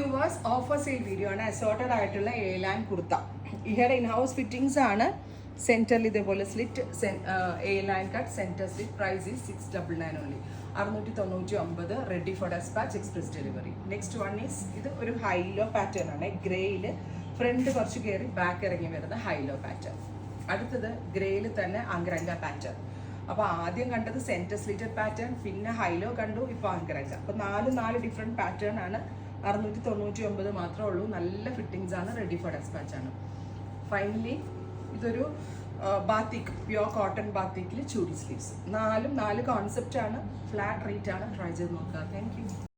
Viewers, offer sale video ആണ്. Assorted ആയിട്ടുള്ള A-line kurta. ഇവിടെ ഇൻ ഹൗസ് ഫിറ്റിംഗ്സ് ആണ്. സെന്ററിൽ ഇതേപോലെ slit, A-line cut, centre slit. Price is 699 only. 699, ready for despatch, express delivery. Next one is, ഇത് ഒരു ഹൈലോ pattern ആണ്. ഗ്രേയിൽ ഫ്രണ്ട് കുറച്ച് കയറി ബാക്ക് ഇറങ്ങി വരുന്ന ഹൈലോ പാറ്റേൺ. അടുത്തത് ഗ്രേയിൽ തന്നെ അങ്കരങ്ക പാറ്റേൺ. അപ്പോൾ ആദ്യം കണ്ടത് സെന്റർ സ്ലിറ്റഡ് പാറ്റേൺ, പിന്നെ ഹൈലോ കണ്ടു, ഇപ്പോൾ അങ്കരങ്ക. അപ്പോൾ നാല് ഡിഫറെൻറ്റ് പാറ്റേൺ ആണ്. 699 മാത്രമേ ഉള്ളൂ. നല്ല ഫിറ്റിങ്സ് ആണ്, റെഡി ഫോർ ഡെസ്പാച്ച് ആണ്. ഫൈനലി ഇതൊരു ബാത്തിക്, പ്യുവർ കോട്ടൺ ബാത്തിക്കിൽ ചൂടി സ്ലീവ്സ്. 4 കോൺസെപ്റ്റ് ആണ്. ഫ്ലാറ്റ് റേറ്റ് ആണ്. ട്രൈ ചെയ്ത് നോക്കുക. Thank you.